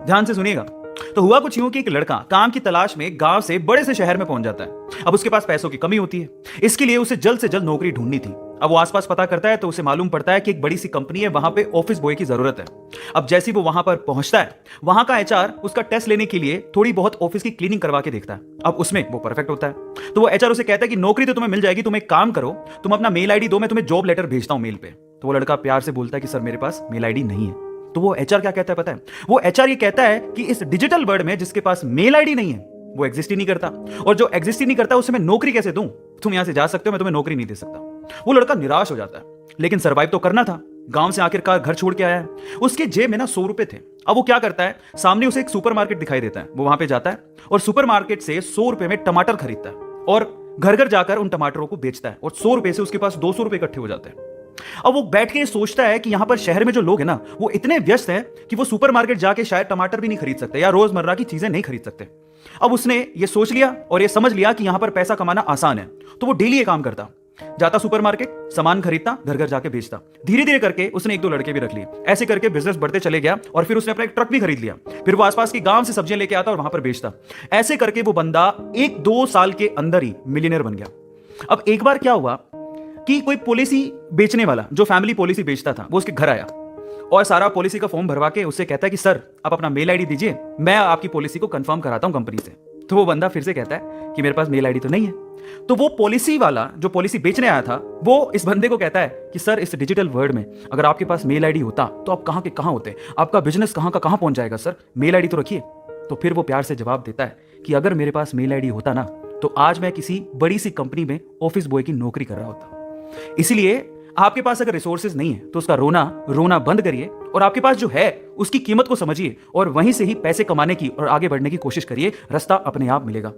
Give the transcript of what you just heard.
ध्यान से सुनिएगा। तो हुआ कुछ यूं कि एक लड़का काम की तलाश में गांव से बड़े से शहर में पहुंच जाता है। अब उसके पास पैसों की कमी होती है, इसके लिए उसे जल्द से जल्द नौकरी ढूंढनी थी। अब वो आसपास पता करता है तो उसे मालूम पड़ता है कि एक बड़ी सी कंपनी है, वहां पे ऑफिस बॉय की जरूरत है। अब जैसे ही वो वहां पर पहुंचता है, वहां का एचआर उसका टेस्ट लेने के लिए थोड़ी बहुत ऑफिस की क्लीनिंग करवा के देखता है। अब उसमें वो परफेक्ट होता है। तो वो एचआर उसे कहता है कि नौकरी तो तुम्हें मिल जाएगी, तुम एक काम करो, तुम अपना मेल आईडी दो, मैं तुम्हें जॉब लेटर भेजता हूं मेल पे। तो वो लड़का प्यार से बोलता है कि सर मेरे पास मेल आईडी नहीं है। तो वो एचआर क्या कहता है पता है? वो एचआर ये कहता है कि इस डिजिटल वर्ल्ड में जिसके पास मेल आईडी नहीं है वो एग्जिस्ट ही नहीं करता, और जो एग्जिस्ट ही नहीं करता उसे मैं नौकरी कैसे दूं? तुम यहां से जा सकते हो, मैं तुम्हें नौकरी नहीं दे सकता। वो लड़का निराश हो जाता है, लेकिन सरवाइव तो करना था। गांव से आखिरकार घर छोड़ के आया है, उसके जेब में ना 100 रुपए थे। अब वो क्या करता है, सामने उसे एक सुपरमार्केट दिखाई देता है, वो वहां पे जाता है और सुपरमार्केट से 100 रुपए में टमाटर खरीदता है और घर घर जाकर उन टमाटरों को बेचता है, और 100 रुपए से उसके पास 200 रुपए इकट्ठे हो जाते हैं। अब वो बैठ के सोचता है कि यहां पर शहर में जो लोग हैं ना, वो इतने व्यस्त हैं कि वो सुपरमार्केट जाके शायद टमाटर भी नहीं खरीद सकते या रोजमर्रा की चीजें नहीं खरीद सकते। अब उसने ये सोच लिया और ये समझ लिया कि यहां पर पैसा कमाना आसान है, तो वो डेली ये काम करता, जाता सुपरमार्केट, सामान खरीदता, घर घर जाके बेचता। धीरे धीरे करके उसने एक दो लड़के भी रख लिए, ऐसे करके बिजनेस बढ़ते चले गया और फिर उसने अपना एक ट्रक भी खरीद लिया। फिर वो आसपास के गांव से सब्जियां लेके आता और वहां पर बेचता। ऐसे करके वो बंदा 1-2 साल के अंदर ही मिलियनर बन गया। अब एक बार क्या हुआ कि कोई पॉलिसी बेचने वाला जो फैमिली पॉलिसी बेचता था वो उसके घर आया और सारा पॉलिसी का फॉर्म भरवा के उससे कहता है कि सर आप अपना मेल आईडी दीजिए, मैं आपकी पॉलिसी को कंफर्म कराता हूं कंपनी से। तो वो बंदा फिर से कहता है कि मेरे पास मेल आईडी तो नहीं है। तो वो पॉलिसी वाला जो पॉलिसी बेचने आया था वो इस बंदे को कहता है कि सर इस डिजिटल वर्ल्ड में अगर आपके पास मेल आईडी होता तो आप कहां के कहां होते, आपका बिजनेस कहां का कहां पहुंच जाएगा, सर मेल आईडी तो रखिए। तो फिर वो प्यार से जवाब देता है कि अगर मेरे पास मेल आईडी होता ना तो आज मैं किसी बड़ी सी कंपनी में ऑफिस बॉय की नौकरी कर रहा होता। इसलिए आपके पास अगर रिसोर्सेज नहीं है तो उसका रोना बंद करिए और आपके पास जो है उसकी कीमत को समझिए और वहीं से ही पैसे कमाने की और आगे बढ़ने की कोशिश करिए। रास्ता अपने आप मिलेगा।